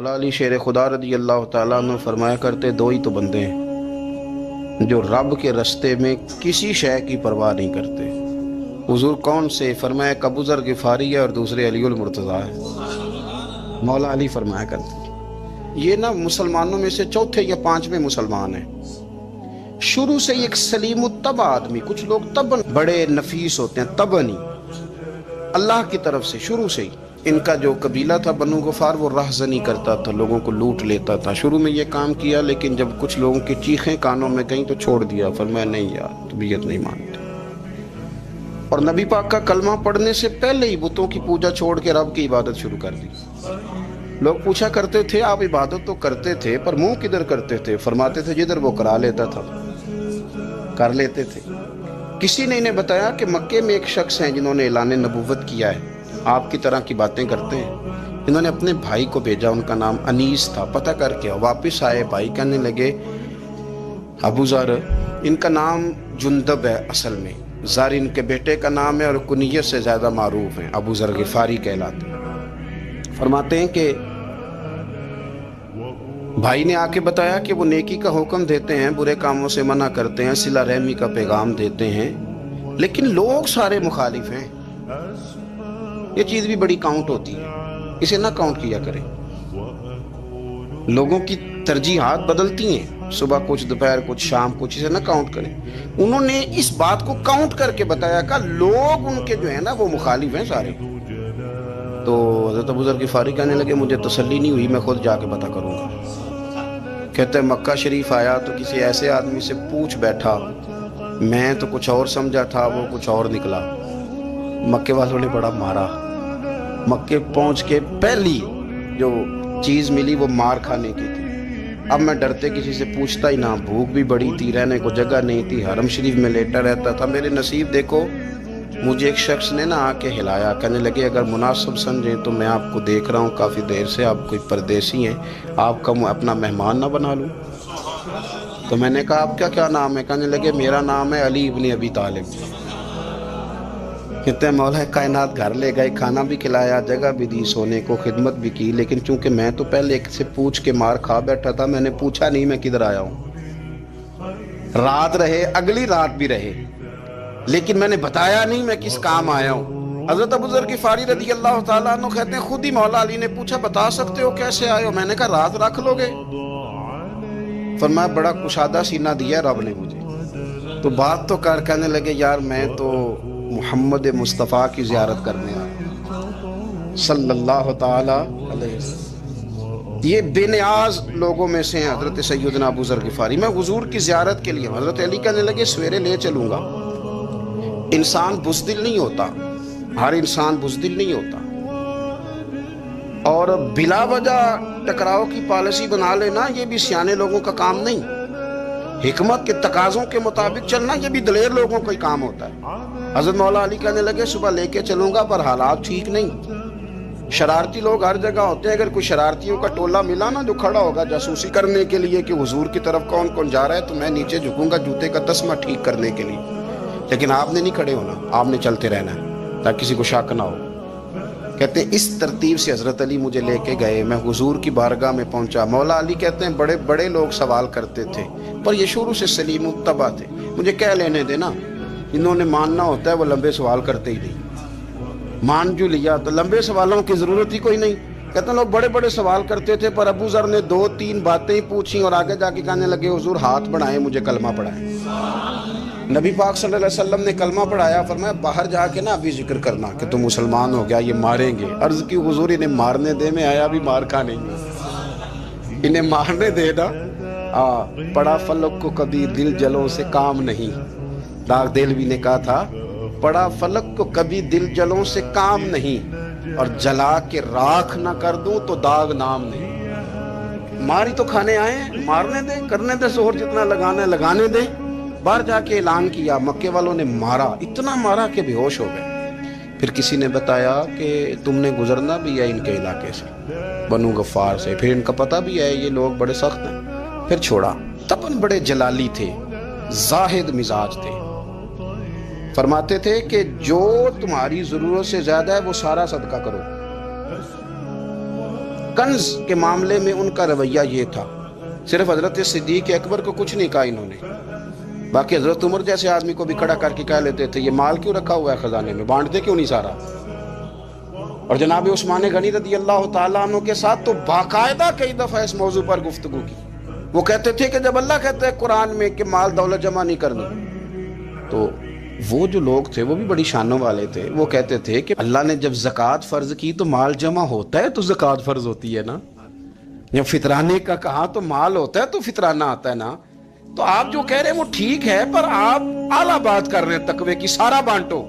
مولا علی شیر خدا رضی اللہ تعالیٰ عنہ فرمایا کرتے دو ہی تو بندے ہیں جو رب کے رستے میں کسی شے کی پرواہ نہیں کرتے۔ حضور کون سے؟ فرمایا ایک ابو ذر غفاری ہے اور دوسرے علی المرتضیٰ ہے۔ مولا علی فرمایا کرتے یہ نا مسلمانوں میں سے چوتھے یا پانچویں مسلمان ہیں۔ شروع سے ایک سلیم الطبع آدمی، کچھ لوگ طبعاً بڑے نفیس ہوتے ہیں، طبعاً ہی اللہ کی طرف سے شروع سے ہی۔ ان کا جو قبیلہ تھا بنو غفار وہ رہزنی کرتا تھا، لوگوں کو لوٹ لیتا تھا۔ شروع میں یہ کام کیا، لیکن جب کچھ لوگوں کی چیخیں کانوں میں گئیں تو چھوڑ دیا، فرمایا نہیں یار طبیعت نہیں مانتے، اور نبی پاک کا کلمہ پڑھنے سے پہلے ہی بتوں کی پوجا چھوڑ کے رب کی عبادت شروع کر دی۔ لوگ پوچھا کرتے تھے آپ عبادت تو کرتے تھے پر منہ کدھر کرتے تھے؟ فرماتے تھے جدھر وہ کرا لیتا تھا کر لیتے تھے۔ کسی نے انہیں بتایا کہ مکے میں ایک شخص ہیں جنہوں نے اعلان نبوت کیا ہے، آپ کی طرح کی باتیں کرتے ہیں۔ انہوں نے اپنے بھائی کو بھیجا، ان کا نام انیس تھا، پتہ کر کے واپس آئے، بھائی کہنے لگے ابو ذر ان کا نام جندب ہے، اصل میں ذر ان کے بیٹے کا نام ہے اور کنیت سے زیادہ معروف ہیں، ابو ذر غفاری کہلاتے ہیں۔ فرماتے ہیں کہ بھائی نے آ کے بتایا کہ وہ نیکی کا حکم دیتے ہیں، برے کاموں سے منع کرتے ہیں، صلہ رحمی کا پیغام دیتے ہیں، لیکن لوگ سارے مخالف ہیں۔ یہ چیز بھی بڑی کاؤنٹ ہوتی ہے، اسے نہ کاؤنٹ کیا کریں۔ لوگوں کی ترجیحات بدلتی ہیں، صبح کچھ، دوپہر کچھ، شام کچھ، اسے نہ کاؤنٹ کریں۔ انہوں نے اس بات کو کاؤنٹ کر کے بتایا کہ لوگ ان کے جو ہیں نا وہ مخالف ہیں سارے۔ تو حضرت ابو ذر غفاری کہنے لگے مجھے تسلی نہیں ہوئی، میں خود جا کے پتہ کروں گا۔ کہتے ہیں مکہ شریف آیا تو کسی ایسے آدمی سے پوچھ بیٹھا، میں تو کچھ اور سمجھا تھا، وہ کچھ اور نکلا۔ مکے والوں نے بڑا مارا۔ مکے پہنچ کے پہلی جو چیز ملی وہ مار کھانے کی تھی۔ اب میں ڈرتے کسی سے پوچھتا ہی نہ، بھوک بھی بڑی تھی، رہنے کو جگہ نہیں تھی، حرم شریف میں لیٹا رہتا تھا۔ میرے نصیب دیکھو، مجھے ایک شخص نے نہ آ کے ہلایا، کہنے لگے اگر مناسب سمجھیں تو میں آپ کو دیکھ رہا ہوں کافی دیر سے، آپ کوئی پردیسی ہیں، آپ کا اپنا مہمان نہ بنا لوں؟ تو میں نے کہا آپ کا کیا نام ہے؟ کہنے لگے میرا نام ہے علی ابن ابی طالب۔ کہتے ہیں مولا کائنات گھر لے گئے، کھانا بھی کھلایا، جگہ بھی دی، سونے کو خدمت بھی کی، لیکن چونکہ میں تو پہلے ایک سے پوچھ کے مار کھا بیٹھا تھا، میں نے پوچھا نہیں میں کدھر آیا ہوں۔ رات رہے، اگلی رات بھی رہے، لیکن میں نے بتایا نہیں میں کس کام آیا ہوں۔ حضرت ابو ذر غفاری رضی اللہ تعالیٰ عنہ کہتے ہیں خود ہی مولا علی نے پوچھا بتا سکتے ہو کیسے آئے ہو؟ میں نے کہا رات رکھ لو گے؟ فرمایا بڑا کشادہ سینہ دیا رب نے مجھے، تو بات تو کر۔ کہنے لگے یار میں تو محمد مصطفیٰ کی زیارت کرنے آیا صلی اللہ تعالی علیہ وسلم۔ یہ بے نیاز لوگوں میں سے ہیں حضرت سیدنا ابو ذر غفاری۔ میں حضور کی زیارت کے لیے، حضرت علی کہنے لگے سویرے لے چلوں گا۔ انسان بزدل نہیں ہوتا، ہر انسان بزدل نہیں ہوتا، اور بلا وجہ ٹکراؤ کی پالیسی بنا لینا یہ بھی سیانے لوگوں کا کام نہیں۔ حکمت کے تقاضوں کے مطابق چلنا یہ بھی دلیر لوگوں کا ہی کام ہوتا ہے۔ حضرت مولا علی کہنے لگے صبح لے کے چلوں گا پر حالات ٹھیک نہیں، شرارتی لوگ ہر جگہ ہوتے ہیں، اگر کوئی شرارتیوں کا ٹولہ ملا نا جو کھڑا ہوگا جاسوسی کرنے کے لیے کہ حضور کی طرف کون کون جا رہا ہے، تو میں نیچے جھکوں گا جوتے کا تسمہ ٹھیک کرنے کے لیے، لیکن آپ نے نہیں کھڑے ہونا، آپ نے چلتے رہنا ہے تاکہ کسی کو شک نہ ہو۔ کہتے ہیں اس ترتیب سے حضرت علی مجھے لے کے گئے، میں حضور کی بارگاہ میں پہنچا۔ مولا علی کہتے ہیں بڑے بڑے لوگ سوال کرتے تھے پر یہ شروع سے سلیم الطبع تھے، مجھے کہہ لینے دینا، انہوں نے ماننا ہوتا ہے وہ لمبے سوال کرتے ہی نہیں، مان جو لیا تو لمبے سوالوں کی ضرورت ہی کوئی نہیں۔ کہتے ہیں لوگ بڑے بڑے سوال کرتے تھے پر ابو ذر نے 2-3 باتیں ہی پوچھی اور آگے جا کے کہنے لگے حضور ہاتھ بڑھائیں مجھے کلمہ پڑھائیں۔ نبی پاک صلی اللہ علیہ وسلم نے کلمہ پڑھایا، فرمایا باہر جا کے نا ابھی ذکر کرنا کہ تم مسلمان ہو گیا، یہ ماریں گے۔ عرض کی حضور انہیں مارنے دے، میں آیا بھی مار کھانے گے، انہیں مارنے دے نا۔ پڑا فلک کو کبھی دل جلوں سے کام نہیں، داغ دلوی نے کہا تھا پڑا فلک کو کبھی دل جلوں سے کام نہیں، اور جلا کے راکھ نہ کر دوں تو داغ نام نہیں۔ ماری تو کھانے آئے ہیں، مارنے دیں، کرنے دیں زہر جتنا لگانا ہے لگانے دیں۔ باہر جا کے اعلان کیا، مکے والوں نے مارا، اتنا مارا کہ بے ہوش ہو گئے۔ پھر کسی نے بتایا کہ تم نے گزرنا بھی ہے ان کے علاقے سے، بنو غفار سے، پھر ان کا پتہ بھی ہے یہ لوگ بڑے سخت ہیں، پھر چھوڑا۔ تبن بڑے جلالی تھے، زاہد مزاج تھے، فرماتے تھے کہ جو تمہاری ضرورت سے زیادہ ہے وہ سارا صدقہ کرو، کنز کے معاملے میں ان کا رویہ یہ تھا، صرف حضرت صدیق اکبر کو کچھ نہیں کہا انہوں نے، باقی حضرت عمر جیسے آدمی کو بھی کھڑا کر کے کہہ لیتے تھے یہ مال کیوں رکھا ہوا ہے خزانے میں، بانٹتے کیوں نہیں سارا؟ اور جناب عثمان غنی رضی اللہ تعالیٰ عنہ کے ساتھ تو باقاعدہ کئی دفعہ اس موضوع پر گفتگو کی۔ وہ کہتے تھے کہ جب اللہ کہتا ہے قرآن میں کہ مال دولت جمع نہیں کرنی، تو وہ جو لوگ تھے وہ بھی بڑی شانوں والے تھے، وہ کہتے تھے کہ اللہ نے جب زکوٰۃ فرض کی تو مال جمع ہوتا ہے تو زکوٰۃ فرض ہوتی ہے نا، جب فطرانے کا کہا تو مال ہوتا ہے تو فطرانہ آتا ہے نا، تو آپ جو کہہ رہے ہیں وہ ٹھیک ہے پر آپ اعلیٰ بات کر رہے ہیں تقوی کی، سارا بانٹو۔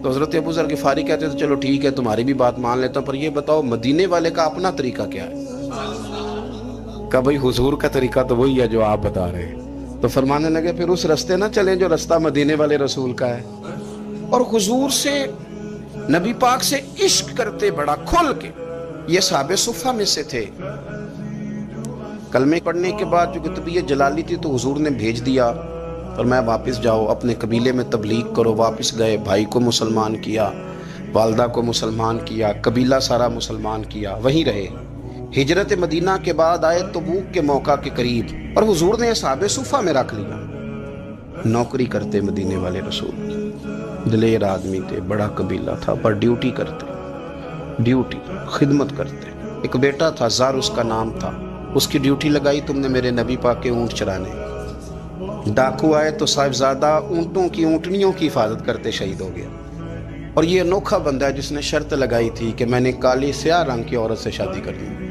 تو حضرت ابو ذر غفاری کہتے تھے چلو ٹھیک ہے تمہاری بھی بات مان لیتا ہوں، پر یہ بتاؤ مدینے والے کا اپنا طریقہ کیا ہے؟ کہ بھئی حضور کا طریقہ تو وہی ہے جو آپ بتا رہے ہیں۔ تو فرمانے لگے پھر اس رستے نہ چلیں جو رستہ مدینے والے رسول کا ہے، اور حضور سے، نبی پاک سے عشق کرتے بڑا کھل کے۔ یہ صحابہ صفہ میں سے تھے۔ کلمے پڑھنے کے بعد جو طبیعت جلالی تھی تو حضور نے بھیج دیا، اور میں واپس جاؤ اپنے قبیلے میں تبلیغ کرو۔ واپس گئے، بھائی کو مسلمان کیا، والدہ کو مسلمان کیا، قبیلہ سارا مسلمان کیا، وہیں رہے۔ ہجرت مدینہ کے بعد آئے تبوک کے موقع کے قریب، اور حضور نے صحابہ صفہ میں رکھ لیا۔ نوکری کرتے مدینے والے رسول کی، دلیر آدمی تھے، بڑا قبیلہ تھا، پر ڈیوٹی کرتے، ڈیوٹی خدمت کرتے۔ ایک بیٹا تھا زار اس کا نام تھا، اس کی ڈیوٹی لگائی تم نے میرے نبی پاک کے اونٹ چرانے۔ ڈاکو آئے تو صاحبزادہ اونٹوں کی، اونٹنیوں کی حفاظت کرتے شہید ہو گیا۔ اور یہ انوکھا بندہ ہے جس نے شرط لگائی تھی کہ میں نے کالی سیاہ رنگ کی عورت سے شادی کرنی۔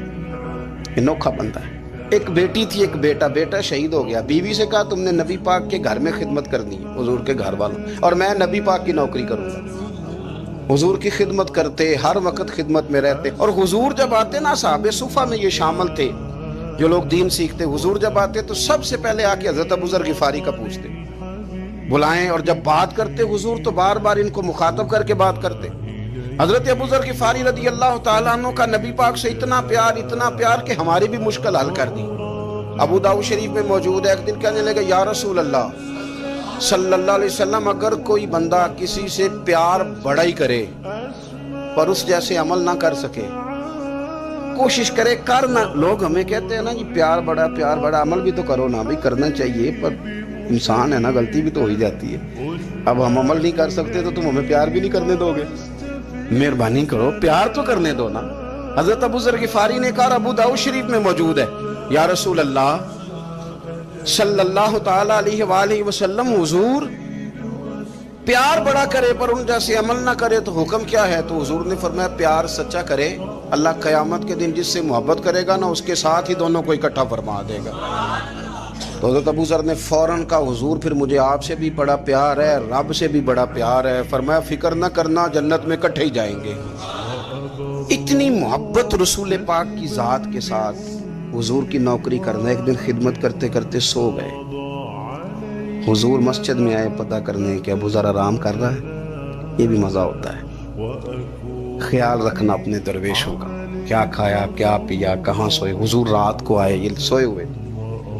انوکھا بندہ ہے۔ ایک بیٹی تھی، ایک بیٹا، بیٹا شہید ہو گیا۔ بیوی سے کہا تم نے نبی پاک کے گھر میں خدمت کرنی ہے، حضور کے گھر والوں، اور میں نبی پاک کی نوکری کروں گا۔ حضور کی خدمت کرتے، ہر وقت خدمت میں رہتے۔ اور حضور جب آتے نا، صحابہ صفہ میں یہ شامل تھے جو لوگ دین سیکھتے، حضور جب آتے تو سب سے پہلے آ کے حضرت ابو ذر غفاری کا پوچھتے، بلائیں، اور جب بات کرتے حضور تو بار بار ان کو مخاطب کر کے بات کرتے۔ حضرت ابو ذر غفاری رضی اللہ تعالیٰ عنہ کا نبی پاک سے اتنا پیار کہ ہماری بھی مشکل حل کر دی۔ ابو داؤد شریف میں موجود ہے، ایک دن کہنے لگے یا رسول اللہ صلی اللہ علیہ وسلم، اگر کوئی بندہ کسی سے پیار بڑا ہی کرے پر اس جیسے عمل نہ کر سکے، کوشش کرے کرنا، لوگ ہمیں کہتے ہیں نا جی پیار بڑا، عمل بھی تو کرو نا، بھی کرنا چاہیے، پر انسان ہے نا، غلطی بھی تو ہو ہی جاتی ہے۔ اب ہم عمل نہیں کر سکتے تو تم ہمیں پیار بھی نہیں کرنے دو گے، مہربانی کرو پیار تو کرنے دو نا۔ حضرت ابو ذر غفاری نے کہا، ابو داؤد شریف میں موجود ہے، یا رسول اللہ صلی اللہ تعالی علیہ وآلہ وسلم، حضور پیار بڑا کرے پر ان جیسے عمل نہ کرے تو حکم کیا ہے؟ تو حضور نے فرمایا پیار سچا کرے، اللہ قیامت کے دن جس سے محبت کرے گا نا اس کے ساتھ ہی دونوں کو اکٹھا فرما دے گا۔ تو حضرت ابو ذر نے فوراً کہا، حضور پھر مجھے آپ سے بھی بڑا پیار ہے، رب سے بھی بڑا پیار ہے۔ فرمایا فکر نہ کرنا، جنت میں اکٹھے ہی جائیں گے۔ اتنی محبت رسول پاک کی ذات کے ساتھ، حضور کی نوکری کرنا۔ ایک دن خدمت کرتے کرتے سو گئے، حضور مسجد میں آئے پتہ کرنے کہ ابو ذر آرام کر رہا ہے۔ یہ بھی مزہ ہوتا ہے، خیال رکھنا اپنے درویشوں کا، کیا کھایا، کیا پیا، کہاں سوئے۔ حضور رات کو آئے، یہ سوئے ہوئے،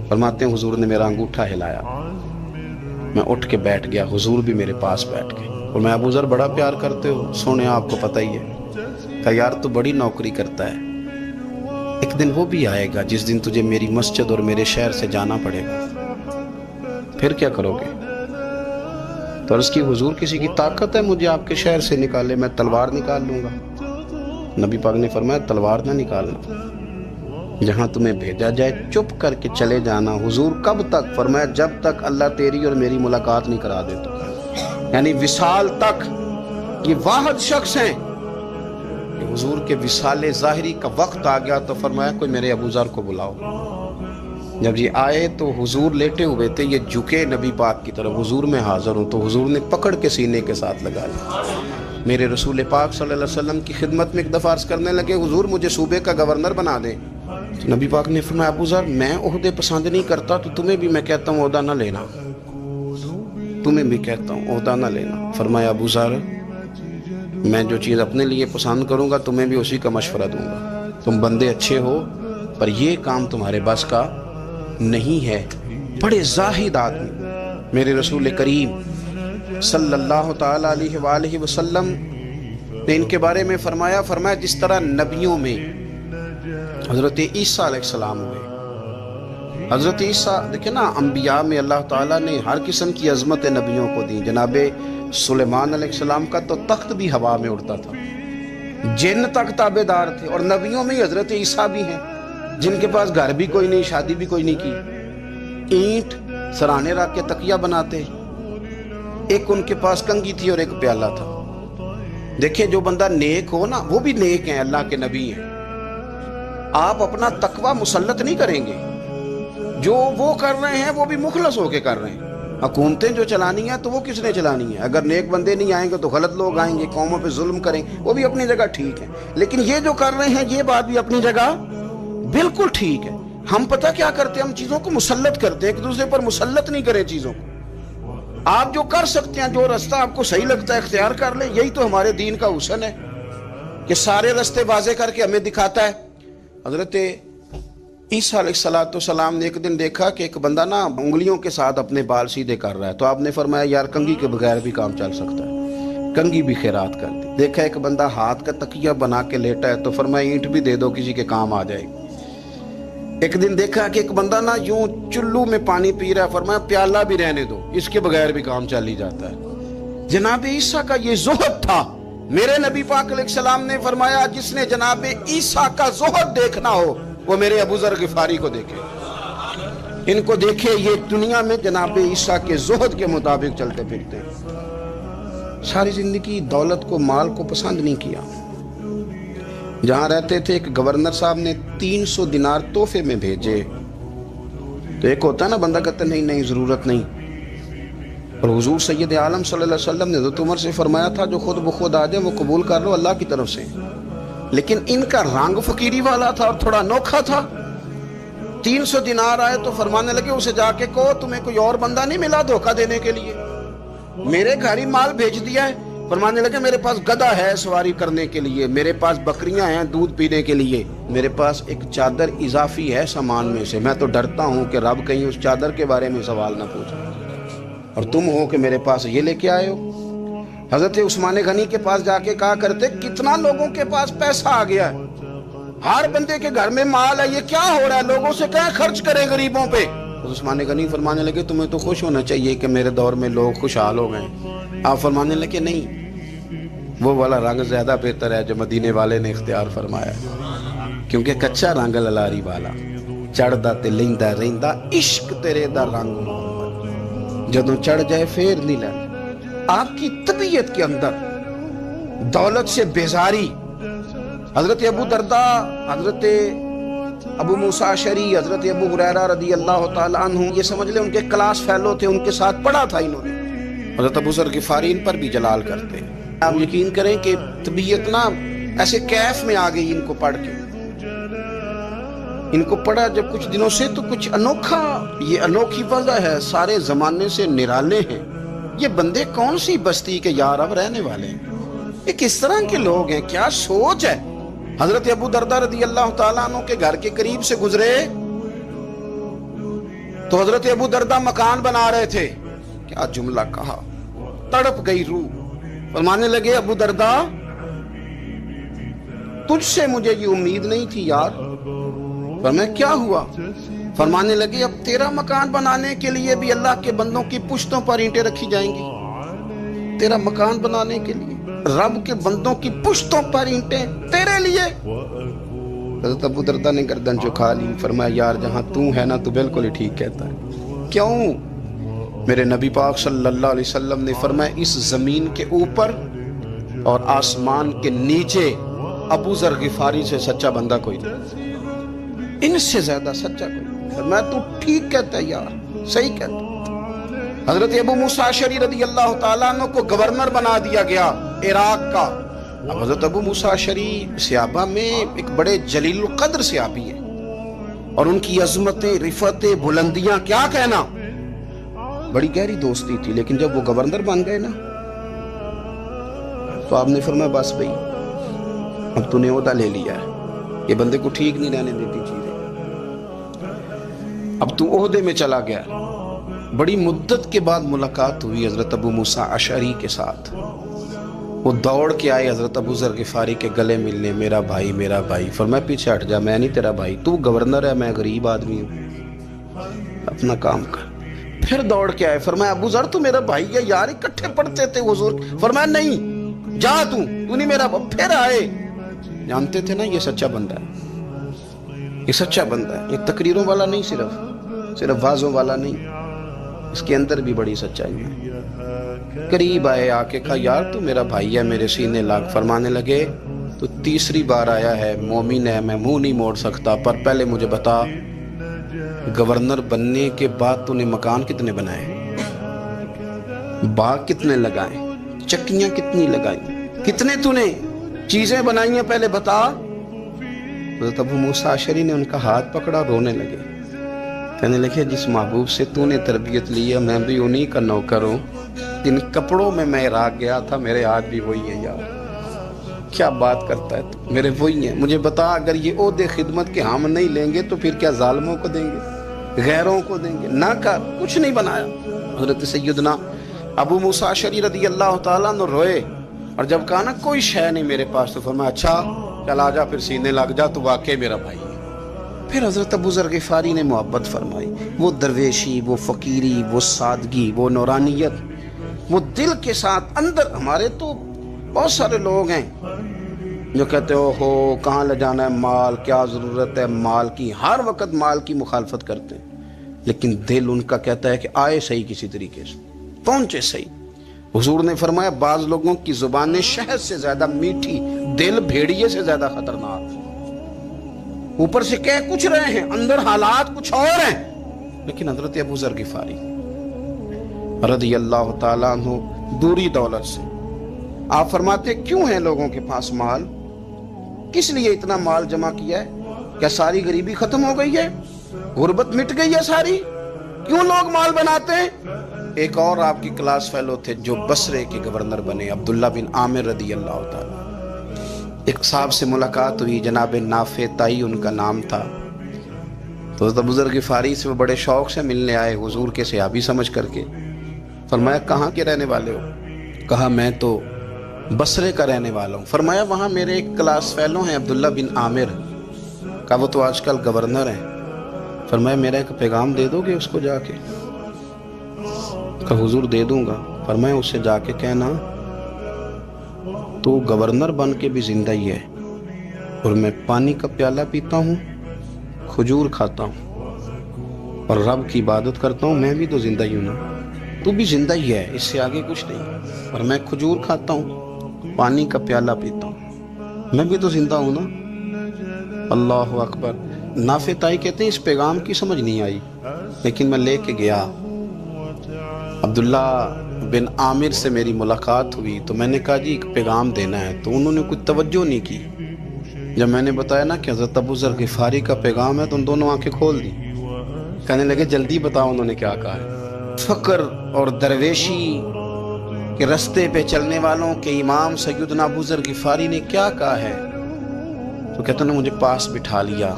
فرماتے ہیں حضور نے میرا انگوٹھا ہلایا، میں اٹھ کے بیٹھ گیا، حضور بھی میرے پاس بیٹھ گئے، اور میں ابو ذر بڑا پیار کرتے ہو، سونے آپ کو پتہ ہی ہے۔ کہا یار تو بڑی نوکری کرتا ہے، ایک دن وہ بھی آئے گا جس دن تجھے میری مسجد اور میرے شہر سے جانا پڑے گا، پھر کیا کرو گے؟ تو عرض کی حضور کسی کی طاقت ہے مجھے آپ کے شہر سے نکالے؟ میں تلوار نکال لوں گا۔ نبی پاک نے فرمایا تلوار نہ نکالنا، جہاں تمہیں بھیجا جائے چپ کر کے چلے جانا۔ حضور کب تک؟ فرمایا جب تک اللہ تیری اور میری ملاقات نہیں کرا دیتا، یعنی وصال تک۔ یہ واحد شخص ہیں کہ حضور کے وصال ظاہری کا وقت آ گیا تو فرمایا کوئی میرے ابو ذر کو بلاؤ۔ جب یہ آئے تو حضور لیٹے ہوئے تھے، یہ جھکے نبی پاک کی طرف، حضور میں حاضر ہوں، تو حضور نے پکڑ کے سینے کے ساتھ لگا لیا۔ میرے رسول پاک صلی اللہ علیہ وسلم کی خدمت میں ایک دفعہ عرض کرنے لگے، حضور مجھے صوبے کا گورنر بنا دیں۔ تو نبی پاک نے فرمایا ابو ذر میں عہدے پسند نہیں کرتا، تو تمہیں بھی میں کہتا ہوں عہدہ نہ لینا، تمہیں بھی کہتا ہوں عہدہ نہ لینا۔ فرمایا ابو ذر میں جو چیز اپنے لیے پسند کروں گا تمہیں بھی اسی کا مشورہ دوں گا، تم بندے اچھے ہو پر یہ کام تمہارے بس کا نہیں ہے۔ بڑے زاہد آدمی میرے رسول کریم صلی اللہ تعالی علیہ وآلہ وسلم نے ان کے بارے میں فرمایا جس طرح نبیوں میں حضرت عیسیٰ علیہ السلام ہوئے. حضرت عیسیٰ دیکھیں نا، انبیاء میں اللہ تعالیٰ نے ہر قسم کی عظمت نبیوں کو دی. جناب سلیمان علیہ السلام کا تو تخت بھی ہوا میں اڑتا تھا، جن تک تابع دار تھے. اور نبیوں میں حضرت عیسیٰ بھی ہیں جن کے پاس گھر بھی کوئی نہیں، شادی بھی کوئی نہیں کی، اینٹ سرانے رکھ کے تکیہ بناتے. ایک ان کے پاس کنگھی تھی اور ایک پیالہ تھا. دیکھیں جو بندہ نیک ہو نا، وہ بھی نیک ہیں، اللہ کے نبی ہیں. آپ اپنا تقوی مسلط نہیں کریں گے. جو وہ کر رہے ہیں وہ بھی مخلص ہو کے کر رہے ہیں. حکومتیں جو چلانی ہیں تو وہ کس نے چلانی ہے؟ اگر نیک بندے نہیں آئیں گے تو غلط لوگ آئیں گے، قوموں پہ ظلم کریں، وہ بھی اپنی جگہ ٹھیک ہے. لیکن یہ جو کر رہے ہیں یہ بات بھی اپنی جگہ بالکل ٹھیک ہے. ہم پتہ کیا کرتے ہیں؟ ہم چیزوں کو مسلط کرتے ہیں، ایک دوسرے پر مسلط نہیں کریں چیزوں کو. آپ جو کر سکتے ہیں، جو رستہ آپ کو صحیح لگتا ہے اختیار کر لیں. یہی تو ہمارے دین کا حسن ہے کہ سارے رستے واضح کر کے ہمیں دکھاتا ہے. حضرت عیسیٰ علیہ السلام نے ایک دن دیکھا کہ ایک بندہ نا انگلیوں کے ساتھ اپنے بال سیدھے کر رہا ہے. تو آپ نے فرمایا یار کنگھی کے بغیر بھی کام چل سکتا ہے. کنگھی بھی خیرات کر دی. دیکھا ایک بندہ ہاتھ کا تکیہ بنا کے لیٹا ہے تو فرمایا اینٹ بھی دے دو، کسی کے کام آ جائے گی. ایک دن دیکھا کہ ایک بندہ نا یوں چلو میں پانی پی رہا ہے، فرمایا پیالہ بھی رہنے دو، اس کے بغیر بھی کام چل ہی جاتا ہے. جناب عیسیٰ کا یہ زہد تھا. میرے نبی پاک علیہ السلام نے فرمایا جس نے جناب عیسیٰ کا زہد دیکھنا ہو وہ میرے ابو ذر غفاری کو دیکھے. ان کو دیکھے، یہ دنیا میں جناب عیسیٰ کے زہد کے مطابق چلتے پھرتے. ساری زندگی دولت کو، مال کو پسند نہیں کیا. جہاں رہتے تھے ایک گورنر صاحب نے 300 دینار تحفے میں بھیجے. تو ایک ہوتا ہے نا بندہ کہتا ہے نہیں ضرورت نہیں. اور حضور سید عالم صلی اللہ علیہ وسلم نے حضرت عمر سے فرمایا تھا جو خود بخود آ جائے وہ قبول کر لو اللہ کی طرف سے. لیکن ان کا رنگ فقیری والا تھا اور تھوڑا انوکھا تھا. 300 دینار آئے تو فرمانے لگے اسے جا کے کہو تمہیں کوئی اور بندہ نہیں ملا دھوکہ دینے کے لیے، میرے گھر ہی مال بھیج دیا ہے. فرمانے لگے میرے پاس گدھا ہے سواری کرنے کے لیے، میرے پاس بکریاں ہیں دودھ پینے کے لیے، میرے پاس ایک چادر اضافی ہے سامان میں سے. میں تو ڈرتا ہوں کہ رب کہیں اس چادر کے بارے میں سوال نہ پوچھے، اور تم ہو کہ میرے پاس یہ لے کے آئے ہو. حضرت عثمان غنی کے پاس جا کے کہا کرتے کتنا لوگوں کے پاس پیسہ آ گیا ہے، ہر بندے کے گھر میں مال ہے، یہ کیا ہو رہا ہے؟ لوگوں سے کہیں خرچ کریں غریبوں پہ. عثمان غنی فرمانے لگے تمہیں تو خوش ہونا چاہیے کہ میرے دور میں لوگ خوشحال ہو گئے. آپ فرمانے لگے نہیں، وہ والا رنگ زیادہ بہتر ہے جو مدینے والے نے اختیار فرمایا، کیونکہ کچا رنگ للاری والا چڑھدا تے لیندا رہندا عشق تیرے دا رنگ محمد، جدوں چڑھ جائے پھر نہیں لینا. آپ کی طبیعت کے اندر دولت سے بیزاری. حضرت ابو درداء، حضرت ابو موسیٰ اشعری، حضرت ابو ہریرہ رضی اللہ تعالیٰ عنہ، یہ سمجھ لیں ان کے کلاس فیلو تھے، ان کے ساتھ پڑھا تھا انہوں نے. حضرت ابو ذر غفاری ان پر بھی جلال کرتے. آپ یقین کریں کہ طبیعت نا ایسے کیف میں آ گئی ان کو پڑھ کے. ان کو پڑھا جب کچھ دنوں سے تو کچھ انوکھا، یہ انوکھی وجہ ہے، سارے زمانے سے نرالے ہیں. یہ بندے کون سی بستی کے یار اب رہنے والے ہیں؟ یہ کس طرح کے لوگ ہیں؟ کیا سوچ ہے؟ حضرت ابو درداء رضی اللہ تعالیٰ عنہ کے گھر کے قریب سے گزرے تو حضرت ابو درداء مکان بنا رہے تھے. کیا جملہ کہا، تڑپ گئی روح. فرمانے لگے ابو درداء تجھ سے مجھے یہ امید نہیں تھی یار. فرمایا کیا ہوا؟ فرمانے لگے اب تیرا مکان بنانے کے لیے بھی اللہ کے بندوں کی پشتوں پر اینٹیں رکھی جائیں گی. تیرا مکان بنانے کے لیے رب کے بندوں کی پشتوں پر اینٹیں تیرے لیے. حضرت ابو درداء نے گردن جھکا لی. فرمایا یار جہاں تو ہے نا تو بالکل ہی ٹھیک کہتا ہے. کیوں؟ میرے نبی پاک صلی اللہ علیہ وسلم نے فرمایا اس زمین کے اوپر اور آسمان کے نیچے ابو ذر غفاری سے سچا بندہ کوئی نہیں، ان سے زیادہ سچا کوئی نہیں. فرمایا تو ٹھیک کہتا ہے یار، صحیح کہتا ہے. حضرت ابو موسیٰ اشعری رضی اللہ تعالیٰ عنہ کو گورنر بنا دیا گیا عراق کا. اب حضرت ابو موسیٰ اشعری صحابہ میں ایک بڑے جلیل القدر صحابی ہیں، اور ان کی عظمتیں، رفتیں، بلندیاں کیا کہنا، بڑی گہری دوستی تھی. لیکن جب وہ گورنر بن گئے نا تو آپ نے فرمایا بس بھئی اب تو نے عہدہ لے لیا ہے، یہ بندے کو ٹھیک نہیں رہنے دیتی چیزیں، اب تو عہدے میں چلا گیا. بڑی مدت کے بعد ملاقات ہوئی حضرت ابو موسیٰ اشعری کے ساتھ. وہ دوڑ کے آئے حضرت ابو ذر غفاری کے گلے ملنے، میرا بھائی میرا بھائی۔ فرمایا پیچھے ہٹ جا، میں نہیں تیرا بھائی، تو گورنر ہے، میں غریب آدمی ہوں، اپنا کام کر۔ پھر دوڑ کے آئے، فرمایا ابو ذر تو میرا بھائی ہے یار، اکٹھے پڑھتے تھے حضور۔ فرمایا نہیں، جا تو نہیں میرا بھائی۔ پھر آئے، جانتے تھے نا یہ سچا بندہ ہے، یہ سچا بندہ ہے، یہ تقریروں والا نہیں، صرف وعظوں والا نہیں، اس کے اندر بھی بڑی سچائی ہے۔ قریب آئے، آ کے کہا یار تو میرا بھائی ہے، میرے سینے لاگ۔ فرمانے لگے تو تیسری بار آیا ہے، مومن ہے، میں منہ نہیں موڑ سکتا، پر پہلے مجھے بتا گورنر بننے کے بعد تو نے مکان کتنے بنائے، باغ کتنے لگائے، چکیاں کتنی لگائی، کتنے تو نے چیزیں بنائی ہیں، پہلے بتا۔ حضرت ابو موسیٰ اشعری نے ان کا ہاتھ پکڑا، رونے لگے، کہنے لگے جس محبوب سے تو نے تربیت لی ہے میں بھی انہی کا نوکر ہوں، جن کپڑوں میں میں عراق گیا تھا میرے آج بھی وہی ہیں یار، کیا بات کرتا ہے تو، میرے وہی ہیں۔ مجھے بتا اگر یہ عہدے خدمت کے ہم نہیں لیں گے تو پھر کیا ظالموں کو دیں گے، غیروں کو دیں گے؟ نہ کر، کچھ نہیں بنایا۔ حضرت سیدنا ابو موسیٰ اشعری رضی اللہ تعالیٰ عنہ روئے، اور جب کہا نا کوئی شے نہیں میرے پاس، تو فرمایا اچھا چل آ جا، پھر سینے لگ جا، تو واقعی میرا بھائی ہے۔ پھر حضرت ابو ذر غفاری نے محبت فرمائی، وہ درویشی، وہ فقیری، وہ سادگی، وہ نورانیت، وہ دل کے ساتھ اندر۔ ہمارے تو بہت سارے لوگ ہیں جو کہتے ہو کہاں لے جانا ہے مال، کیا ضرورت ہے مال کی، ہر وقت مال کی مخالفت کرتے ہیں، لیکن دل ان کا کہتا ہے کہ آئے صحیح، کسی طریقے سے پہنچے صحیح۔ حضور نے فرمایا بعض لوگوں کی زبانیں شہد سے زیادہ میٹھی، دل بھیڑیے سے زیادہ خطرناک، اوپر سے کہہ کچھ رہے ہیں اندر حالات کچھ اور ہیں۔ لیکن حضرت ابو ذر غفاری رضی اللہ تعالیٰ عنہ دوری دولت سے، آپ فرماتے کیوں ہے لوگوں کے پاس مال، کس لیے اتنا مال جمع کیا ہے؟ کیا ساری غریبی ختم ہو گئی ہے، غربت مٹ گئی ہے ساری، کیوں لوگ مال بناتے ہیں؟ ایک اور آپ کی کلاس فیلو تھے جو بصرے کے گورنر بنے، عبداللہ بن عامر رضی اللہ تعالیٰ۔ ایک صاحب سے ملاقات ہوئی، جناب نافع تائی ان کا نام تھا، تو حضرت ابو ذر غفاری سے وہ بڑے شوق سے ملنے آئے، حضور کے صحابی سمجھ کر کے۔ فرمایا کہاں کے رہنے والے ہو؟ کہا میں تو بصرے کا رہنے والا ہوں۔ فرمایا وہاں میرے ایک کلاس فیلو ہیں عبداللہ بن عامر، کہا وہ تو آج کل گورنر ہیں۔ فرمایا میرا ایک پیغام دے دو گے اس کو جا کے؟ کہا حضور دے دوں گا۔ فرمایا اس سے جا کے کہنا تو گورنر بن کے بھی زندہ ہی ہے، اور میں پانی کا پیالہ پیتا ہوں، کھجور کھاتا ہوں اور رب کی عبادت کرتا ہوں، میں بھی تو زندہ ہی ہوں نا، تو بھی زندہ ہی ہے، اس سے آگے کچھ نہیں، اور میں کھجور کھاتا ہوں، پانی کا پیالہ پیتا ہوں، میں بھی تو زندہ ہوں نا۔ اللہ اکبر۔ نافع تائی کہتے ہیں اس پیغام کی سمجھ نہیں آئی، لیکن میں لے کے گیا، عبداللہ بن عامر سے میری ملاقات ہوئی، تو میں نے کہا جی ایک پیغام دینا ہے، تو انہوں نے کچھ توجہ نہیں کی۔ جب میں نے بتایا نا کہ حضرت ابو ذر غفاری کا پیغام ہے، تو ان دونوں آنکھیں کھول دی، کہنے لگے جلدی بتاؤ انہوں نے کیا کہا ہے۔ فقر اور درویشی کے رستے پہ چلنے والوں کے امام سیدنا ابو ذر غفاری نے کیا کہا ہے؟ تو کہتے انہوں نے مجھے پاس بٹھا لیا،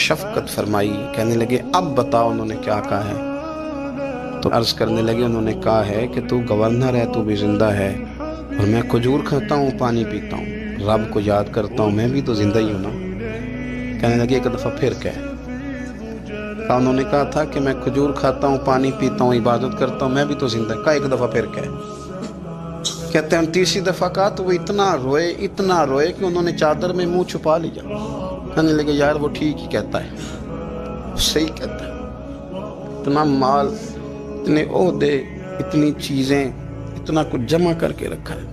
شفقت فرمائی، کہنے لگے اب بتاؤ انہوں نے کیا کہا ہے؟ تو عرض کرنے لگے انہوں نے کہا ہے کہ تو گورنر ہے، تو بھی زندہ ہے، اور میں کھجور کھاتا ہوں، پانی پیتا ہوں، رب کو یاد کرتا ہوں، میں بھی تو زندہ ہی ہوں نا۔ کہنے لگے ایک دفعہ پھر کہہ۔ کہا انہوں نے کہا تھا کہ میں کھجور کھاتا ہوں، پانی پیتا ہوں، عبادت کرتا ہوں، میں بھی تو زندہ۔ کہا ایک دفعہ پھر کہہ۔ کہتے ہیں تیسری دفعہ کہا تو وہ اتنا روئے کہ انہوں نے چادر میں منہ چھپا لیا۔ کہنے لگے یار وہ ٹھیک ہی کہتا ہے، صحیح کہتا ہے، اتنا مال، اتنے عہدے، اتنی چیزیں، اتنا کچھ جمع کر کے رکھا ہے،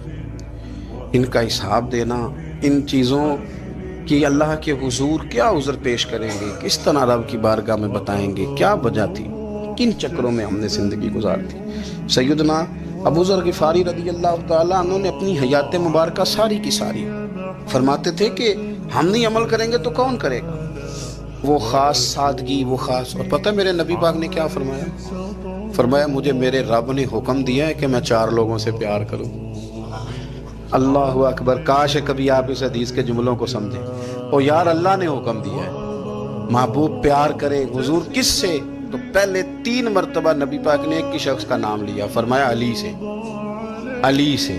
ان کا حساب دینا، ان چیزوں کی اللہ کے حضور کیا عذر پیش کریں گے، کس طرح رب کی بارگاہ میں بتائیں گے، کیا وجہ تھی، کن چکروں میں ہم نے زندگی گزار دی۔ سیدنا ابو ذر غفاری رضی اللہ تعالیٰ عنہ نے اپنی حیات مبارکہ ساری کی ساری فرماتے تھے کہ ہم نہیں عمل کریں گے تو کون کرے گا، وہ خاص سادگی، وہ خاص۔ اور پتہ میرے نبی پاک نے کیا فرمایا؟ فرمایا مجھے میرے رب نے حکم دیا ہے کہ میں 4 لوگوں سے پیار کروں۔ اللہ اکبر، کاش کبھی آپ اس حدیث کے جملوں کو سمجھیں۔ او یار اللہ نے حکم دیا ہے محبوب پیار کرے، حضور کس سے؟ تو پہلے 3 مرتبہ نبی پاک نے ایک ہی شخص کا نام لیا، فرمایا علی سے، علی سے،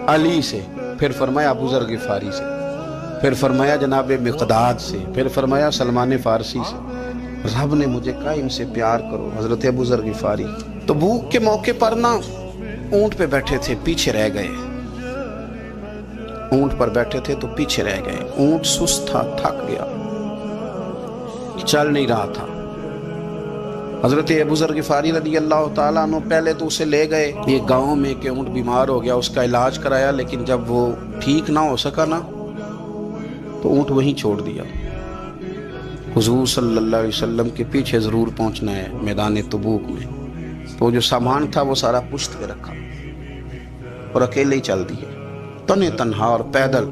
علی سے۔ پھر فرمایا ابو ذر غفاری سے، پھر فرمایا جناب مقداد سے، پھر فرمایا سلمان فارسی سے۔ رب نے مجھے کہا ان سے پیار کرو، حضرت ابو ذر غفاری۔ تبوک کے موقع پر نا اونٹ پہ بیٹھے تھے، پیچھے رہ گئے، اونٹ پر بیٹھے تھے تو پیچھے رہ گئے، اونٹ سست تھا، تھک گیا، چل نہیں رہا تھا۔ حضرت ابو ذر غفاری رضی اللہ تعالیٰ عنہ پہلے تو اسے لے گئے یہ گاؤں میں کہ اونٹ بیمار ہو گیا، اس کا علاج کرایا، لیکن جب وہ ٹھیک نہ ہو سکا نا تو اونٹ وہیں چھوڑ دیا۔ حضور صلی اللہ علیہ وسلم کے پیچھے ضرور پہنچنا ہے میدان تبوک میں، تو جو سامان تھا وہ سارا پشت پہ رکھا اور اکیلے ہی چل دیے، تنے تنہا اور پیدل۔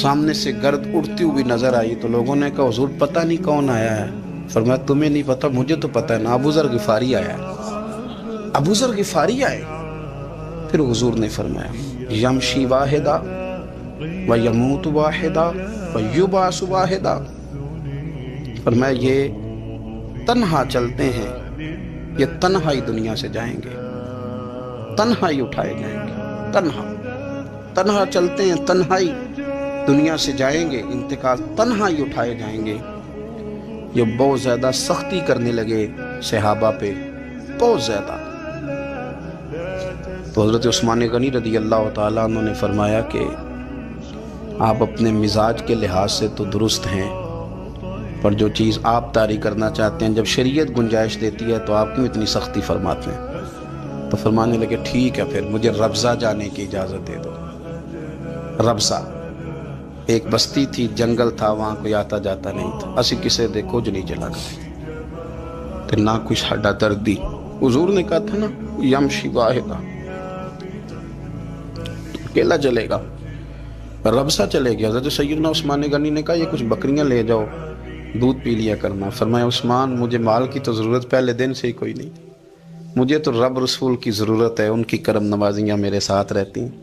سامنے سے گرد اڑتی ہوئی نظر آئی تو لوگوں نے کہا حضور پتہ نہیں کون آیا ہے۔ فرمایا تمہیں نہیں پتہ، مجھے تو پتہ ہے نا، ابو ذر غفاری آیا ہے، ابو ذر غفاری آئے۔ پھر حضور نے فرمایا یمشی واحدہ و یموت واحدہ و یبعث واحدہ، فرمایا یہ تنہا چلتے ہیں، یہ تنہا ہی دنیا سے جائیں گے، تنہا ہی اٹھائے جائیں گے، تنہا چلتے ہیں، تنہا ہی دنیا سے جائیں گے، انتقال تنہا ہی اٹھائے جائیں گے۔ یہ بہت زیادہ سختی کرنے لگے صحابہ پہ، بہت زیادہ۔ تو حضرت عثمان غنی رضی اللہ تعالیٰ عنہ نے فرمایا کہ آپ اپنے مزاج کے لحاظ سے تو درست ہیں، پر جو چیز آپ طاری کرنا چاہتے ہیں جب شریعت گنجائش دیتی ہے تو آپ کیوں اتنی سختی فرماتے ہیں؟ تو فرمانے لگے ٹھیک ہے، پھر مجھے ربضہ جانے کی اجازت دے دو۔ ربضہ ایک بستی تھی، جنگل تھا، وہاں کوئی آتا جاتا نہیں تھا، اسی کسے دے کچھ نہیں چلا گئے تو نہ کچھ ہڈا دردی۔ حضور نے کہا تھا نا یمشی واحدہ، اکیلا چلے گا، ربضہ چلے گیا۔ حضرت سیدنا عثمان غنی نے کہا یہ کچھ بکریاں لے جاؤ، دودھ پی لیا کرنا۔ فرمایا عثمان مجھے مال کی تو ضرورت پہلے دن سے ہی کوئی نہیں، مجھے تو رب رسول کی ضرورت ہے، ان کی کرم نوازیاں میرے ساتھ رہتی ہیں۔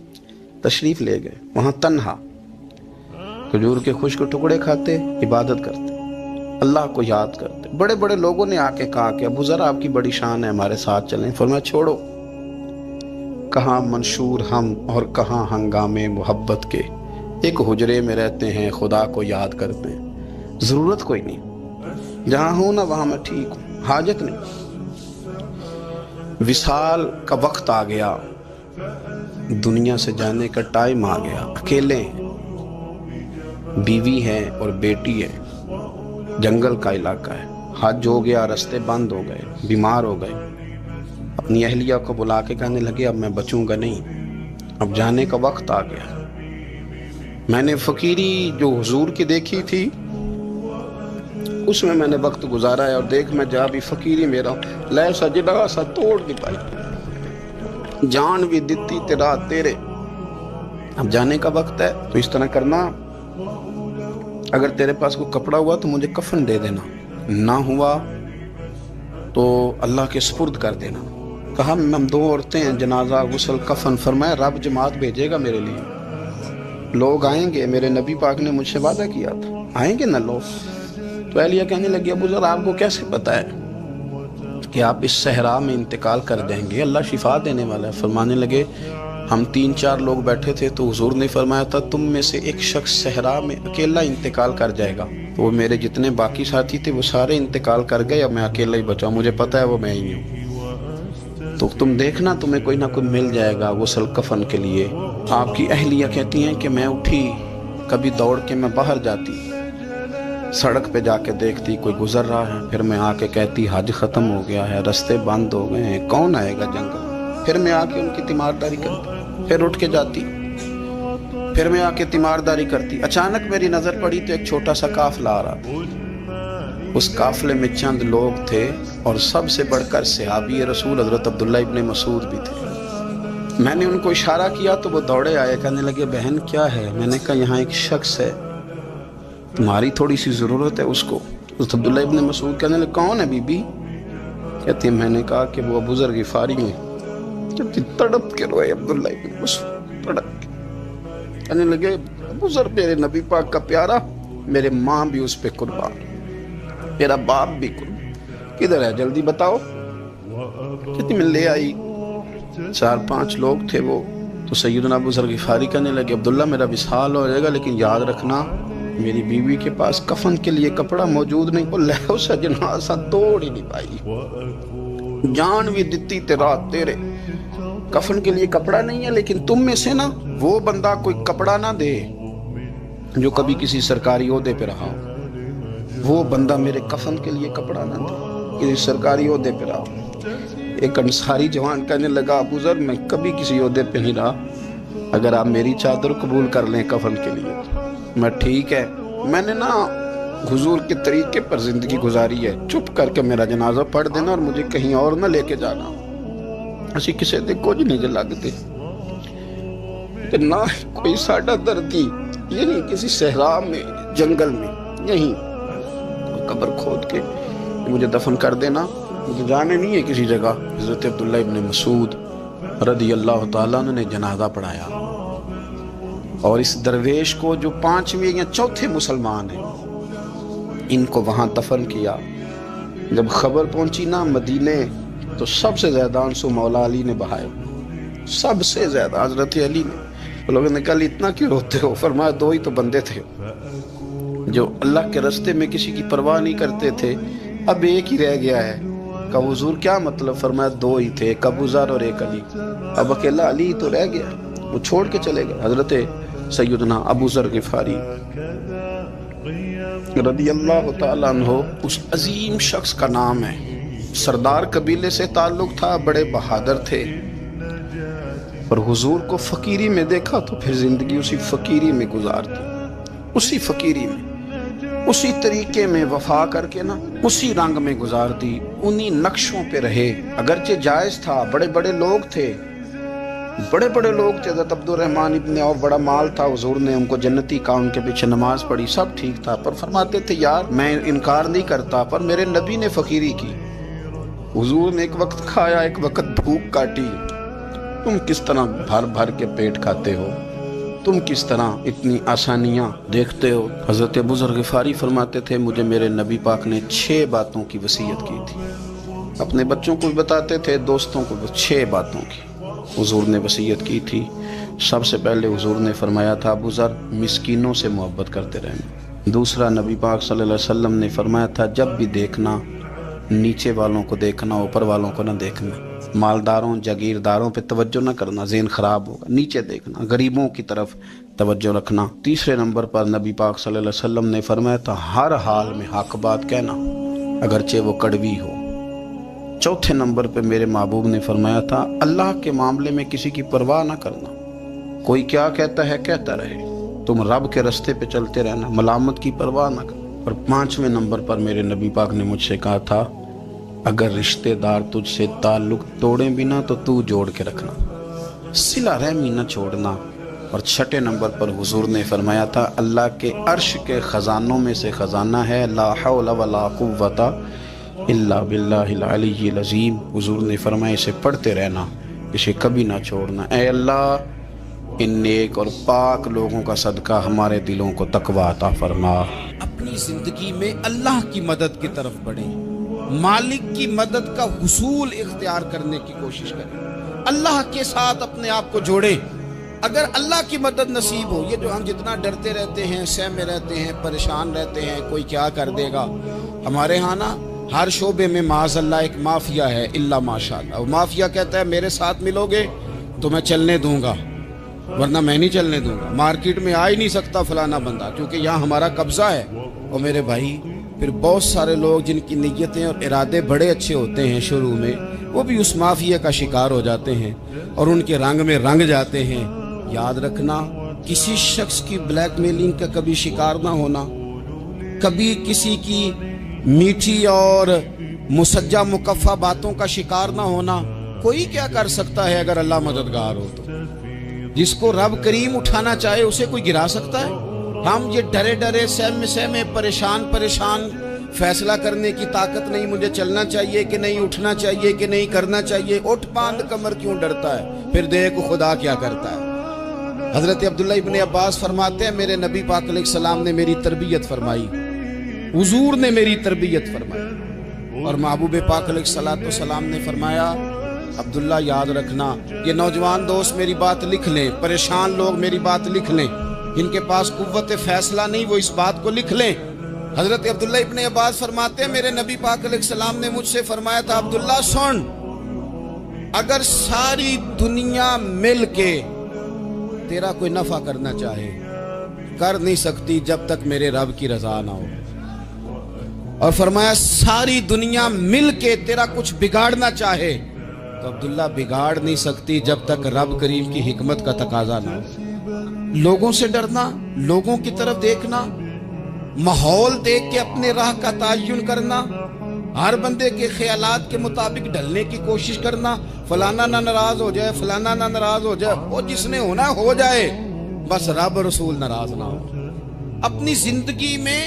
تشریف لے گئے، وہاں تنہا کھجور کے خشک ٹکڑے کھاتے، عبادت کرتے، اللہ کو یاد کرتے۔ بڑے بڑے لوگوں نے آ کے کہا کہ ابو ذر آپ کی بڑی شان ہے، ہمارے ساتھ چلیں۔ فرمایا چھوڑو، کہاں منشور ہم اور کہاں ہنگامے محبت کے، ایک حجرے میں رہتے ہیں، خدا کو یاد کرتے ہیں، ضرورت کوئی نہیں، جہاں ہوں نا وہاں میں ٹھیک ہوں، حاجت نہیں۔ وصال کا وقت آ گیا، دنیا سے جانے کا ٹائم آ گیا، اکیلے ہیں، بیوی ہے اور بیٹی ہے، جنگل کا علاقہ ہے، حج ہو گیا، رستے بند ہو گئے، بیمار ہو گئے۔ اپنی اہلیہ کو بلا کے کہنے لگے اب میں بچوں گا نہیں، اب جانے کا وقت آ گیا۔ میں نے فقیری جو حضور کی دیکھی تھی اس میں نے وقت گزارا ہے، اور دیکھ میں جا بھی فقیری میرا لے سجدہ سا توڑ نہیں پائی، جان بھی دیتی تیرا تیرے، اب جانے کا وقت ہے۔ تو اس طرح کرنا، اگر تیرے پاس کوئی کپڑا ہوا تو مجھے کفن دے دینا، نہ ہوا تو اللہ کے سپرد کر دینا۔ کہا ہم دو عورتیں ہیں، جنازہ غسل کفن۔ فرمایا رب جماعت بھیجے گا میرے لیے، لوگ آئیں گے، میرے نبی پاک نے مجھ سے وعدہ کیا تھا، آئیں گے نا لوگ۔ تو اہلیہ کہنے لگی ابو ذر آپ کو کیسے پتہ ہے کہ آپ اس صحرا میں انتقال کر جائیں گے، اللہ شفا دینے والا ہے۔ فرمانے لگے ہم 3-4 لوگ بیٹھے تھے تو حضور نے فرمایا تھا تم میں سے ایک شخص صحرا میں اکیلا انتقال کر جائے گا، تو وہ میرے جتنے باقی ساتھی تھے وہ سارے انتقال کر گئے، اب میں اکیلا ہی بچا، مجھے پتہ ہے وہ میں ہی ہوں، تو تم دیکھنا تمہیں کوئی نہ کوئی مل جائے گا غسل کفن کے لیے۔ آپ کی اہلیہ کہتی ہیں کہ میں اٹھی، کبھی دوڑ کے میں باہر جاتی، سڑک پہ جا کے دیکھتی کوئی گزر رہا ہے، پھر میں آ کے کہتی حج ختم ہو گیا ہے، رستے بند ہو گئے ہیں، کون آئے گا جنگل؟ پھر میں آ کے ان کی تیمارداری کرتی، پھر اٹھ کے جاتی، پھر میں آ کے تیمارداری کرتی۔ اچانک میری نظر پڑی تو ایک چھوٹا سا قافلہ آ رہا تھا، اس قافلے میں چند لوگ تھے اور سب سے بڑھ کر صحابی رسول حضرت عبداللہ ابن مسعود بھی تھے۔ میں نے ان کو اشارہ کیا تو وہ دوڑے آئے، کہنے لگے بہن کیا ہے؟ میں نے کہا یہاں ایک شخص ہے، تمہاری تھوڑی سی ضرورت ہے اس کو۔ حضرت عبداللہ ابن مسعود کہنے لگے کون ہے بی بی؟ کہتی ہے میں نے کہا کہ وہ ابو ذر غفاری ہیں۔ کہتی تڑپ کے روئے عبداللہ ابن مسعود، تڑپ کے کہنے لگے ابو ذر میرے نبی پاک کا پیارا، میرے ماں بھی اس پہ قربان، میرا باپ بھی قربان، کدھر ہے جلدی بتاؤ۔ کہتی میں لے آئی، 4-5 لوگ تھے وہ تو سیدنا ابو ذر غفاری کہنے لگے عبداللہ میرا وصال ہو جائے گا لیکن یاد رکھنا میری بیوی کے پاس کفن کے لیے کپڑا موجود نہیں. وہ لے اس جنازہ توڑ ہی نہیں پائی. جان بھی دیتی تے رات تیرے کفن کے لیے کپڑا نہیں ہے لیکن تم میں سے نا وہ بندہ کوئی کپڑا نہ دے جو کبھی کسی سرکاری عہدے پہ رہا ہو. وہ بندہ میرے کفن کے لیے کپڑا نہ دے کسی سرکاری عہدے پہ رہا ہو. ایک انصاری جوان کہنے لگا ابو ذر میں کبھی کسی عہدے پہ نہیں رہا, اگر آپ میری چادر قبول کر لیں کفن کے لیے. میں ٹھیک ہے, میں نے نا حضور کے طریقے پر زندگی گزاری ہے, چپ کر کے میرا جنازہ پڑھ دینا اور مجھے کہیں اور نہ لے کے جانا. اسی کسی دے کچھ نہیں لگتے نہ کوئی ساڈا دردی یعنی کسی صحرا میں جنگل میں یہیں قبر کھود کے مجھے دفن کر دینا, مجھے جانے نہیں ہے کسی جگہ. حضرت عبداللہ ابن مسعود رضی اللہ تعالیٰ عنہ نے جنازہ پڑھایا اور اس درویش کو جو 5ویں یا 4تھے مسلمان ہیں ان کو وہاں دفن کیا. جب خبر پہنچی نا مدینے تو سب سے زیادہ آنسو مولا علی نے بہائے, سب سے زیادہ حضرت علی نے. لوگوں نے کہا اتنا کیوں روتے ہو؟ فرمایا 2 ہی تو بندے تھے جو اللہ کے راستے میں کسی کی پرواہ نہیں کرتے تھے, اب ایک ہی رہ گیا ہے. کہا حضور کیا مطلب؟ فرمایا 2 ہی تھے, ایک ابو ذر اور ایک علی. اب اکیلا علی تو رہ گیا, وہ چھوڑ کے چلے گئے. حضرت سیدنا ابو ذر غفاری رضی اللہ تعالیٰ عنہ اس عظیم شخص کا نام ہے. سردار قبیلے سے تعلق تھا, بڑے بہادر تھے, اور حضور کو فقیری میں دیکھا تو پھر زندگی اسی فقیری میں گزارتی, اسی فقیری میں اسی طریقے میں وفا کر کے نا اسی رنگ میں گزارتی, انہی نقشوں پہ رہے. اگرچہ جائز تھا, بڑے بڑے لوگ تھے, حضرت عبد الرحمن ابن عوف بڑا مال تھا, حضور نے ان کو جنتی کہا, ان کے پیچھے نماز پڑھی, سب ٹھیک تھا, پر فرماتے تھے یار میں انکار نہیں کرتا پر میرے نبی نے فقیری کی. حضور نے ایک وقت کھایا, ایک وقت بھوک کاٹی. تم کس طرح بھر بھر کے پیٹ کھاتے ہو, تم کس طرح اتنی آسانیاں دیکھتے ہو. حضرت ابو ذر غفاری فرماتے تھے مجھے میرے نبی پاک نے 6 باتوں کی وصیت کی تھی. اپنے بچوں کو بھی بتاتے تھے, دوستوں کو 6 باتوں کی حضور نے وصیت کی تھی. سب سے پہلے حضور نے فرمایا تھا ابو ذر مسکینوں سے محبت کرتے رہنا. دوسرا نبی پاک صلی اللہ علیہ وسلم نے فرمایا تھا جب بھی دیکھنا نیچے والوں کو دیکھنا, اوپر والوں کو نہ دیکھنا. مالداروں جاگیرداروں پہ توجہ نہ کرنا, ذہن خراب ہوگا. نیچے دیکھنا, غریبوں کی طرف توجہ رکھنا. تیسرے نمبر پر نبی پاک صلی اللہ علیہ وسلم نے فرمایا تھا ہر حال میں حق بات کہنا اگرچہ وہ کڑوی ہو. چوتھے نمبر پہ میرے محبوب نے فرمایا تھا اللہ کے معاملے میں کسی کی پرواہ نہ کرنا, کوئی کیا کہتا ہے کہتا رہے, تم رب کے راستے پہ چلتے رہنا, ملامت کی پرواہ نہ کرنا. اور 5ویں نمبر پر میرے نبی پاک نے مجھ سے کہا تھا اگر رشتہ دار تجھ سے تعلق توڑیں بھی نہ تو جوڑ کے رکھنا, صلہ رحمی نہ چھوڑنا. اور 6 نمبر پر حضور نے فرمایا تھا اللہ کے عرش کے خزانوں میں سے خزانہ ہے لا حول ولا قوت الا باللہ العلی العظیم. حضور نے فرمایا اسے پڑھتے رہنا, اسے کبھی نہ چھوڑنا. اے اللہ ان نیک اور پاک لوگوں کا صدقہ ہمارے دلوں کو تقویٰ عطا فرما. اپنی زندگی میں اللہ کی مدد کی طرف بڑھیں, مالک کی مدد کا حصول اختیار کرنے کی کوشش کریں, اللہ کے ساتھ اپنے آپ کو جوڑیں. اگر اللہ کی مدد نصیب ہو, یہ جو ہم جتنا ڈرتے رہتے ہیں, سہمے رہتے ہیں, پریشان رہتے ہیں کوئی کیا کر دے گا, ہمارے ہاں نا ہر شعبے میں معاذ اللہ ایک مافیا ہے الا ماشاءاللہ. وہ مافیا کہتا ہے میرے ساتھ ملو گے تو میں چلنے دوں گا ورنہ میں نہیں چلنے دوں گا, مارکیٹ میں آ ہی نہیں سکتا فلانا بندہ کیونکہ یہاں ہمارا قبضہ ہے. اور میرے بھائی پھر بہت سارے لوگ جن کی نیتیں اور ارادے بڑے اچھے ہوتے ہیں شروع میں, وہ بھی اس مافیا کا شکار ہو جاتے ہیں اور ان کے رنگ میں رنگ جاتے ہیں. یاد رکھنا کسی شخص کی بلیک میلنگ کا کبھی شکار نہ ہونا, کبھی کسی کی میٹھی اور مسجع مکفہ باتوں کا شکار نہ ہونا. کوئی کیا کر سکتا ہے اگر اللہ مددگار ہو تو, جس کو رب کریم اٹھانا چاہے اسے کوئی گرا سکتا ہے. ہم یہ ڈرے ڈرے سہمے پریشان فیصلہ کرنے کی طاقت نہیں, مجھے چلنا چاہیے کہ نہیں, اٹھنا چاہیے کہ نہیں, کرنا چاہیے. اٹھ باندھ کمر کیوں ڈرتا ہے, پھر دیکھ خدا کیا کرتا ہے. حضرت عبداللہ ابن عباس فرماتے ہیں میرے نبی پاک علیہ السلام نے میری تربیت فرمائی, حضور نے میری تربیت فرمائی, اور محبوب پاک علیہ السلام نے فرمایا عبداللہ یاد رکھنا، یہ نوجوان دوست میری بات لکھ لیں، پریشان لوگ میری بات لکھ لیں، جن کے پاس قوت فیصلہ نہیں وہ اس بات کو لکھ لیں۔ حضرت عبداللہ ابن عباس فرماتے ہیں میرے نبی پاک علیہ السلام نے مجھ سے فرمایا تھا، عبداللہ سن، اگر ساری دنیا مل کے تیرا کوئی نفع کرنا چاہے کر نہیں سکتی جب تک میرے رب کی رضا نہ ہو، اور فرمایا ساری دنیا مل کے تیرا کچھ بگاڑنا چاہے تو عبداللہ بگاڑ نہیں سکتی جب تک رب کریم کی حکمت کا تقاضا نہ ہو۔ لوگوں سے ڈرنا، لوگوں کی طرف دیکھنا، ماحول دیکھ کے اپنے راہ کا تعین کرنا، ہر بندے کے خیالات کے مطابق ڈھلنے کی کوشش کرنا، فلانا نہ ناراض ہو جائے، فلانا نہ ناراض ہو جائے، وہ جس نے ہونا ہو جائے، بس رب رسول ناراض نہ ہو۔ اپنی زندگی میں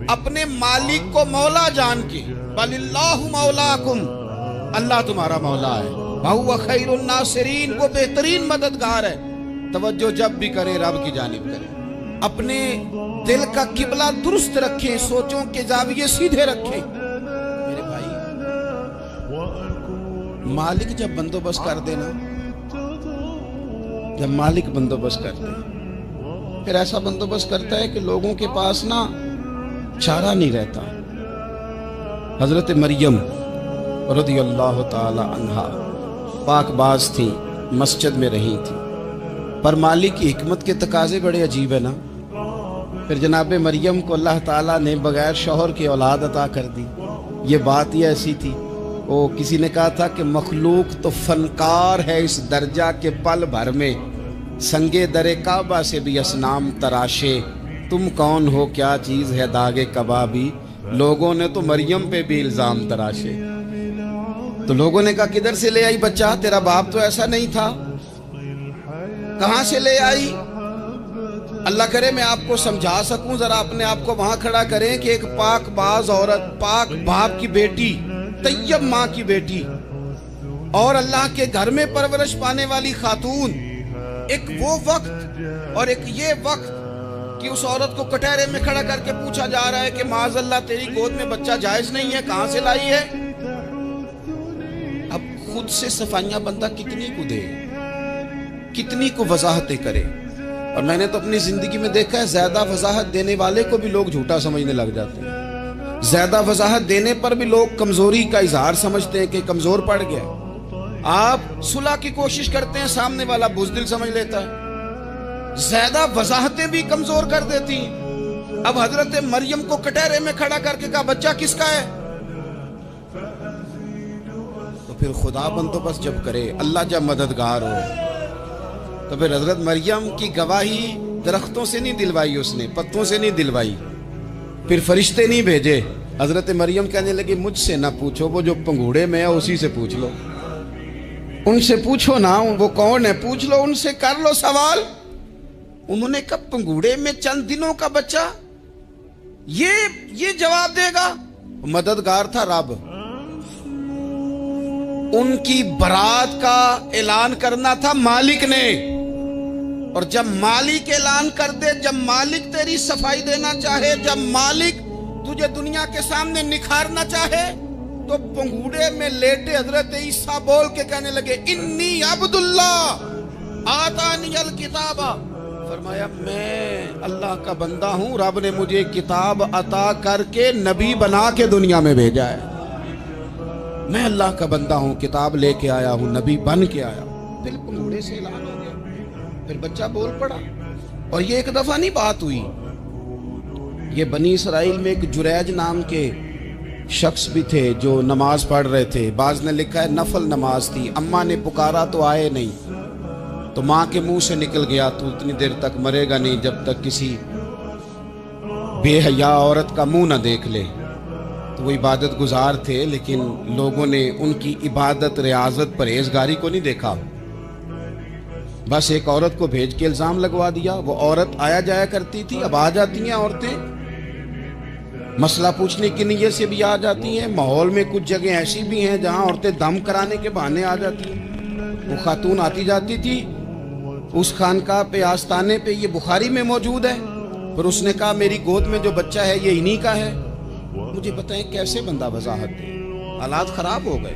اپنے مالک کو مولا جان کے، بل اللہ مولاکم، اللہ تمہارا مولا ہے، وہو خیر الناصرین، وہ بہترین مددگار ہے، توجہ جب بھی کرے رب کی جانب کرے، اپنے دل کا قبلہ درست رکھیں، سوچوں کے زاویے سیدھے رکھیں۔ میرے بھائی، مالک جب بندوبست کر دے نا، جب مالک بندوبست کر دے پھر ایسا بندوبست کرتا ہے کہ لوگوں کے پاس نا چارہ نہیں رہتا۔ حضرت مریم رضی اللہ تعالی عنہا پاک باز تھی، مسجد میں رہی تھی، پر مالک کی حکمت کے تقاضے بڑے عجیب ہے نا۔ پھر جناب مریم کو اللہ تعالیٰ نے بغیر شوہر کی اولاد عطا کر دی۔ یہ بات ہی ایسی تھی، وہ کسی نے کہا تھا کہ مخلوق تو فنکار ہے اس درجہ کے پل بھر میں سنگے در کعبہ سے بھی اصنام تراشے، تم کون ہو کیا چیز ہے داغے کبابی، لوگوں نے تو مریم پہ بھی الزام تراشے۔ تو لوگوں نے کہا کدھر سے لے آئی بچہ، تیرا باپ تو ایسا نہیں تھا، کہاں سے لے آئی؟ اللہ کرے میں آپ کو سمجھا سکوں، ذرا اپنے آپ کو وہاں کھڑا کریں کہ ایک پاک باز عورت، پاک باپ کی بیٹی، طیب ماں کی بیٹی، اور اللہ کے گھر میں پرورش پانے والی خاتون، ایک وہ وقت اور ایک یہ وقت کہ اس عورت کو کٹہرے میں کھڑا کر کے پوچھا جا رہا ہے کہ معاذ اللہ تیری گود میں بچہ جائز نہیں ہے، کہاں سے لائی ہے؟ اب خود سے صفائیاں بندہ کتنی کو دے، کتنی کو وضاحتیں کرے۔ اور میں نے تو اپنی زندگی میں دیکھا ہے زیادہ وضاحت دینے والے کو بھی لوگ جھوٹا سمجھنے لگ جاتے ہیں، زیادہ وضاحت دینے پر بھی لوگ کمزوری کا اظہار سمجھتے ہیں کہ کمزور پڑ گیا۔ آپ صلح کی کوشش کرتے ہیں، سامنے والا بزدل سمجھ لیتا ہے، زیادہ وضاحتیں بھی کمزور کر دیتی ہیں۔ اب حضرت مریم کو کٹہرے میں کھڑا کر کے کہا بچہ کس کا ہے؟ تو پھر خدا بندوبست جب کرے، اللہ جب مددگار ہو، تو پھر حضرت مریم کی گواہی درختوں سے نہیں دلوائی، اس نے پتوں سے نہیں دلوائی، پھر فرشتے نہیں بھیجے۔ حضرت مریم کہنے لگی مجھ سے نہ پوچھو، وہ جو پنگوڑے میں ہے اسی سے پوچھ لو، ان سے پوچھو نا، وہ کون ہے پوچھ لو، ان سے کر لو سوال۔ انہوں نے کہا پنگوڑے میں چند دنوں کا بچہ یہ جواب دے گا؟ مددگار تھا رب، ان کی برات کا اعلان کرنا تھا مالک نے، اور جب مالک اعلان کر دے، جب مالک تیری صفائی دینا چاہے، جب مالک تجھے دنیا کے سامنے نکھارنا چاہے، تو پنگوڑے میں لیٹے حضرت عیسیٰ بول کے کہنے لگے انی عبداللہ آتانی الکتاب، فرمایا میں اللہ کا بندہ ہوں، رب نے مجھے کتاب عطا کر کے نبی بنا کے دنیا میں بھیجا ہے، میں اللہ کا بندہ ہوں، کتاب لے کے آیا ہوں، نبی بن کے آیا ہوں۔ پھر پنگوڑے سے اعلان ہو گیا، پھر بچہ بول پڑا۔ اور یہ ایک دفعہ نہیں بات ہوئی، یہ بنی اسرائیل میں ایک جریج نام کے شخص بھی تھے جو نماز پڑھ رہے تھے، بعض نے لکھا ہے نفل نماز تھی، اماں نے پکارا تو آئے نہیں، تو ماں کے منہ سے نکل گیا تو اتنی دیر تک مرے گا نہیں جب تک کسی بے حیا عورت کا منہ نہ دیکھ لے۔ تو وہ عبادت گزار تھے، لیکن لوگوں نے ان کی عبادت، ریاضت، پرہیزگاری کو نہیں دیکھا، بس ایک عورت کو بھیج کے الزام لگوا دیا۔ وہ عورت آیا جایا کرتی تھی، اب آ جاتی ہیں عورتیں، مسئلہ پوچھنے کی نیت سے بھی آ جاتی ہیں۔ ماحول میں کچھ جگہ ایسی بھی ہیں جہاں عورتیں دم کرانے کے بہانے آ جاتی ہیں۔ وہ خاتون آتی جاتی تھی اس خانقاہ پہ، آستانے پہ، یہ بخاری میں موجود ہے، پھر اس نے کہا میری گود میں جو بچہ ہے یہ انہی کا ہے۔ مجھے بتائیں کیسے بندہ وضاحت دے، حالات خراب ہو گئے۔